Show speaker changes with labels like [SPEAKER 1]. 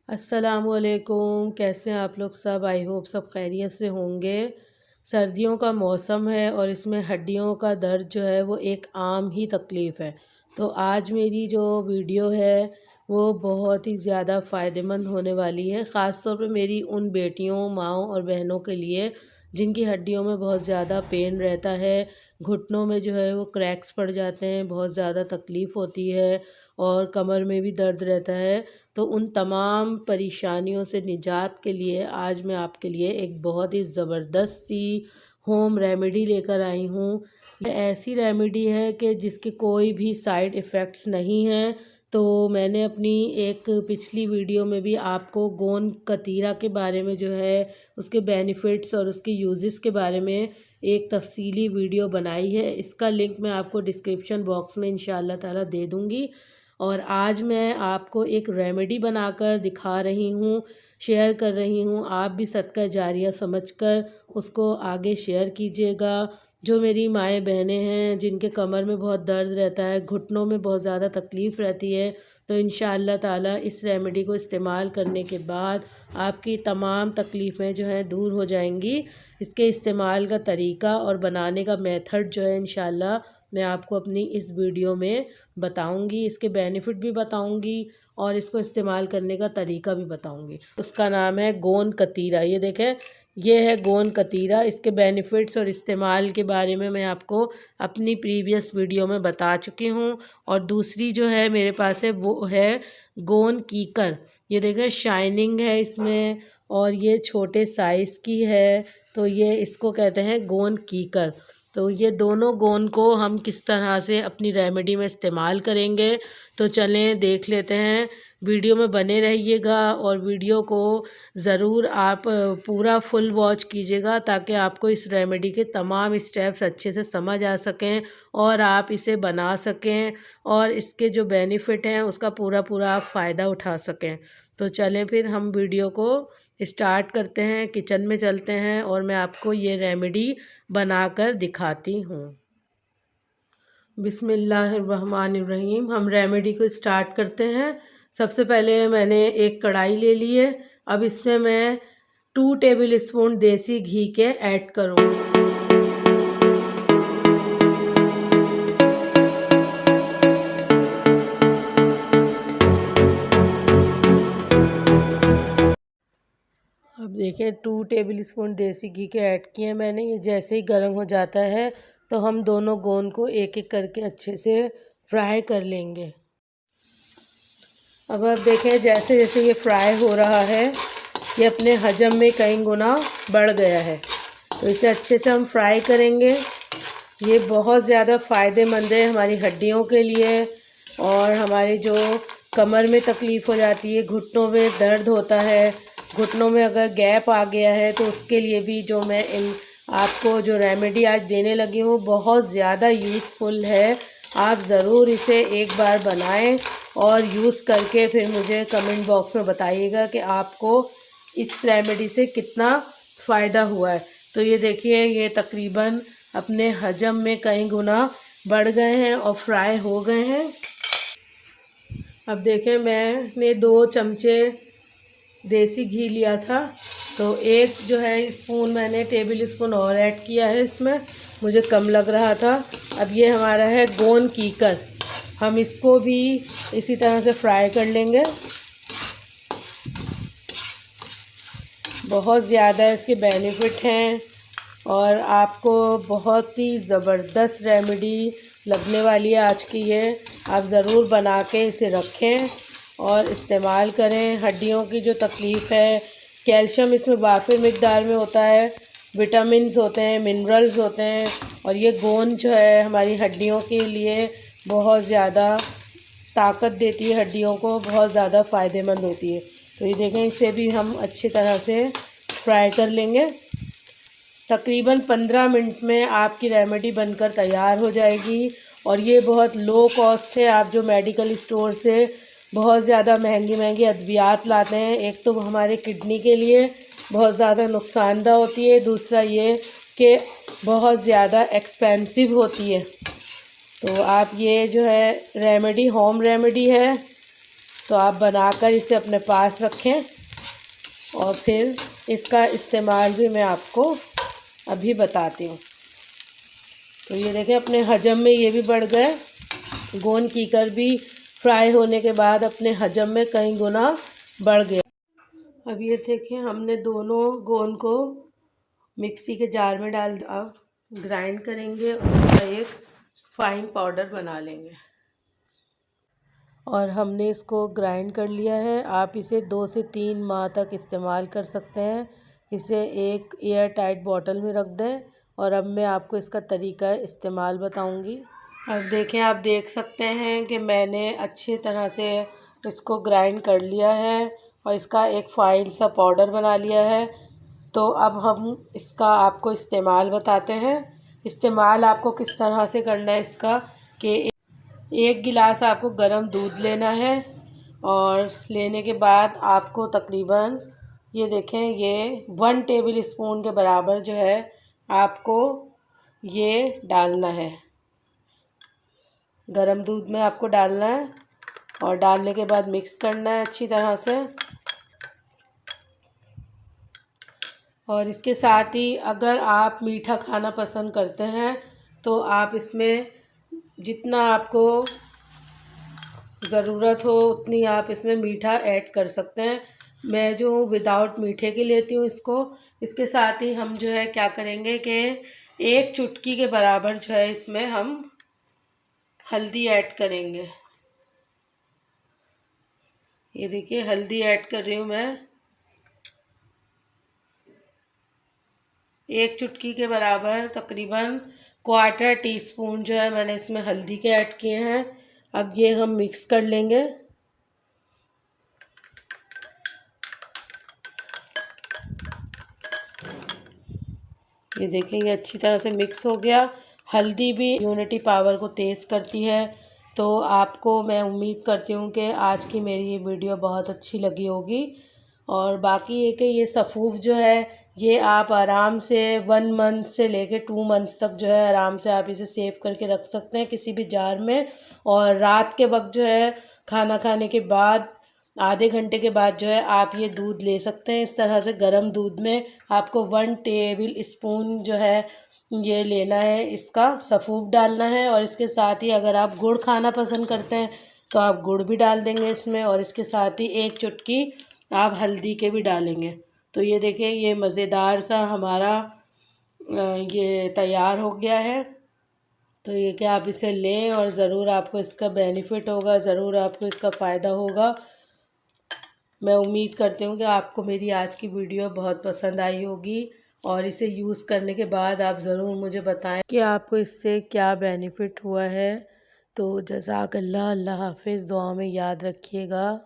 [SPEAKER 1] अस्सलामुअलैकुम, कैसे हैं आप लोग सब। आई होप सब खैरियत से होंगे। सर्दियों का मौसम है और इसमें हड्डियों का दर्द जो है वो एक आम ही तकलीफ़ है। तो आज मेरी जो वीडियो है वो बहुत ही ज़्यादा फ़ायदेमंद होने वाली है, ख़ास तौर पे मेरी उन बेटियों, माँओं और बहनों के लिए जिनकी हड्डियों में बहुत ज़्यादा पेन रहता है, घुटनों में जो है वो क्रैक्स पड़ जाते हैं, बहुत ज़्यादा तकलीफ़ होती है और कमर में भी दर्द रहता है। तो उन तमाम परेशानियों से निजात के लिए आज मैं आपके लिए एक बहुत ही ज़बरदस्त सी होम रेमेडी लेकर आई हूँ। ये ऐसी रेमेडी है कि जिसके कोई भी साइड इफ़ेक्ट्स नहीं हैं। तो मैंने अपनी एक पिछली वीडियो में भी आपको गोंद कतीरा के बारे में जो है उसके बेनिफिट्स और उसके यूज़ेस के बारे में एक तफसीली वीडियो बनाई है। इसका लिंक मैं आपको डिस्क्रिप्शन बॉक्स में इंशाअल्लाह ताला दे दूँगी। और आज मैं आपको एक रेमेडी बनाकर दिखा रही हूँ, शेयर कर रही हूँ। आप भी सदका जारिया समझकर उसको आगे शेयर कीजिएगा। जो मेरी माएँ बहनें हैं जिनके कमर में बहुत दर्द रहता है, घुटनों में बहुत ज़्यादा तकलीफ़ रहती है, तो इंशाअल्लाह ताला इस रेमेडी को इस्तेमाल करने के बाद आपकी तमाम तकलीफ़ें जो हैं दूर हो जाएंगी। इसके इस्तेमाल का तरीका और बनाने का मेथड जो है इंशाअल्लाह मैं आपको अपनी इस वीडियो में बताऊंगी। इसके बेनिफिट भी बताऊंगी और इसको इस्तेमाल करने का तरीका भी बताऊंगी। उसका नाम है गोंद कतीरा। ये देखें, ये है गोंद कतीरा। इसके बेनिफिट्स और इस्तेमाल के बारे में मैं आपको अपनी प्रीवियस वीडियो में बता चुकी हूँ। और दूसरी जो है मेरे पास है वो है गोंद कीकर। ये देखें, शाइनिंग है इसमें और ये छोटे साइज़ की है। तो ये इसको कहते हैं गोंद कीकर। तो ये दोनों गोंद को हम किस तरह से अपनी रेमेडी में इस्तेमाल करेंगे, तो चलें देख लेते हैं। वीडियो में बने रहिएगा और वीडियो को ज़रूर आप पूरा फुल वॉच कीजिएगा ताकि आपको इस रेमेडी के तमाम स्टेप्स अच्छे से समझ आ सकें और आप इसे बना सकें और इसके जो बेनिफिट हैं उसका पूरा पूरा आप फ़ायदा उठा सकें। तो चलें फिर हम वीडियो को स्टार्ट करते हैं। किचन में चलते हैं और मैं आपको ये रेमेडी बनाकर दिखाती हूँ। बिस्मिल्लाहिर्रहमानिर्रहीम। हम रेमेडी को स्टार्ट करते हैं। सबसे पहले मैंने एक कढ़ाई ले ली है। अब इसमें मैं 2 टेबल स्पून देसी घी के ऐड करूँगी। अब देखें, 2 टेबल स्पून देसी घी के ऐड किए मैंने। ये जैसे ही गर्म हो जाता है तो हम दोनों गोंद को एक एक करके अच्छे से फ्राई कर लेंगे। अब आप देखें, जैसे जैसे ये फ्राई हो रहा है ये अपने हजम में कई गुना बढ़ गया है। तो इसे अच्छे से हम फ्राई करेंगे। ये बहुत ज़्यादा फ़ायदेमंद है हमारी हड्डियों के लिए। और हमारे जो कमर में तकलीफ़ हो जाती है, घुटनों में दर्द होता है, घुटनों में अगर गैप आ गया है तो उसके लिए भी जो मैं आपको जो रेमेडी आज देने लगी हूँ बहुत ज़्यादा यूज़फुल है। आप ज़रूर इसे एक बार बनाएं और यूज़ करके फिर मुझे कमेंट बॉक्स में बताइएगा कि आपको इस रेमेडी से कितना फ़ायदा हुआ है। तो ये देखिए, ये तकरीबन अपने हजम में कई गुना बढ़ गए हैं और फ्राई हो गए हैं। अब देखें, मैंने 2 चमचे देसी घी लिया था, तो एक जो है स्पून मैंने टेबल स्पून और ऐड किया है इसमें, मुझे कम लग रहा था। अब ये हमारा है गोंद कीकर। हम इसको भी इसी तरह से फ्राई कर लेंगे। बहुत ज़्यादा इसके बेनिफिट हैं और आपको बहुत ही ज़बरदस्त रेमेडी लगने वाली है आज की ये। आप ज़रूर बना के इसे रखें और इस्तेमाल करें। हड्डियों की जो तकलीफ़ है, कैल्शियम इसमें वाफिर मिक़दार में होता है, विटामिन्स होते हैं, मिनरल्स होते हैं और ये गोंद जो है हमारी हड्डियों के लिए बहुत ज़्यादा ताकत देती है, हड्डियों को बहुत ज़्यादा फ़ायदेमंद होती है। तो ये देखें, इसे भी हम अच्छी तरह से फ्राई कर लेंगे। तकरीबन 15 मिनट में आपकी रेमेडी बनकर तैयार हो जाएगी और ये बहुत लो कॉस्ट है। आप जो मेडिकल स्टोर से बहुत ज़्यादा महंगी महंगी अद्वियात लाते हैं। एक तो हमारे किडनी के लिए बहुत ज़्यादा नुकसानदा होती है, दूसरा ये कि बहुत ज़्यादा एक्सपेंसिव होती है। तो आप ये जो है रेमेडी होम रेमेडी है, तो आप बनाकर इसे अपने पास रखें और फिर इसका इस्तेमाल भी मैं आपको अभी बताती हूँ। तो ये देखें अपने हजम में ये भी बढ़ गए। गोंद कीकर भी फ्राई होने के बाद अपने हजम में कई गुना बढ़ गया। अब ये देखें हमने दोनों गोंद को मिक्सी के जार में डाल, अब ग्राइंड करेंगे और उसका एक फ़ाइन पाउडर बना लेंगे। और हमने इसको ग्राइंड कर लिया है। आप इसे 2 से 3 माह तक इस्तेमाल कर सकते हैं। इसे एक एयर टाइट बॉटल में रख दें। और अब मैं आपको इसका तरीका इस्तेमाल बताऊंगी। अब देखें, आप देख सकते हैं कि मैंने अच्छी तरह से इसको ग्राइंड कर लिया है और इसका एक फ़ाइन सा पाउडर बना लिया है। तो अब हम इसका आपको इस्तेमाल बताते हैं। इस्तेमाल आपको किस तरह से करना है इसका, कि 1 गिलास आपको गर्म दूध लेना है और लेने के बाद आपको तकरीबन ये देखें ये 1 टेबल स्पून के बराबर जो है आपको ये डालना है। गर्म दूध में आपको डालना है और डालने के बाद मिक्स करना है अच्छी तरह से। और इसके साथ ही अगर आप मीठा खाना पसंद करते हैं तो आप इसमें जितना आपको ज़रूरत हो उतनी आप इसमें मीठा ऐड कर सकते हैं। मैं जो विदाउट मीठे की लेती हूँ इसको। इसके साथ ही हम जो है क्या करेंगे कि 1 चुटकी के बराबर जो है इसमें हम हल्दी ऐड करेंगे। ये देखिए हल्दी ऐड कर रही हूँ मैं। 1 चुटकी के बराबर तकरीबन 1/4 टीस्पून जो है मैंने इसमें हल्दी के ऐड किए हैं। अब ये हम मिक्स कर लेंगे। ये देखें ये अच्छी तरह से मिक्स हो गया। हल्दी भी इम्यूनिटी पावर को तेज़ करती है। तो आपको मैं उम्मीद करती हूँ कि आज की मेरी ये वीडियो बहुत अच्छी लगी होगी। और बाकी ये कि ये सफ़ूफ जो है ये आप आराम से 1 मंथ से लेके 2 मंथ्स तक जो है आराम से आप इसे सेव करके रख सकते हैं किसी भी जार में। और रात के वक्त जो है खाना खाने के बाद आधे घंटे के बाद जो है आप ये दूध ले सकते हैं। इस तरह से गर्म दूध में आपको 1 टेबल स्पून जो है ये लेना है, इसका सफ़ूफ डालना है। और इसके साथ ही अगर आप गुड़ खाना पसंद करते हैं तो आप गुड़ भी डाल देंगे इसमें। और इसके साथ ही 1 चुटकी आप हल्दी के भी डालेंगे। तो ये देखिए ये मज़ेदार सा हमारा ये तैयार हो गया है। तो ये कि आप इसे लें और ज़रूर आपको इसका बेनिफिट होगा, ज़रूर आपको इसका फ़ायदा होगा। मैं उम्मीद करती हूँ कि आपको मेरी आज की वीडियो बहुत पसंद आई होगी और इसे यूज़ करने के बाद आप ज़रूर मुझे बताएं कि आपको इससे क्या बेनिफिट हुआ है। तो जज़ाकल्लाह, अल्लाह हाफ़िज़, दुआ में याद रखिएगा।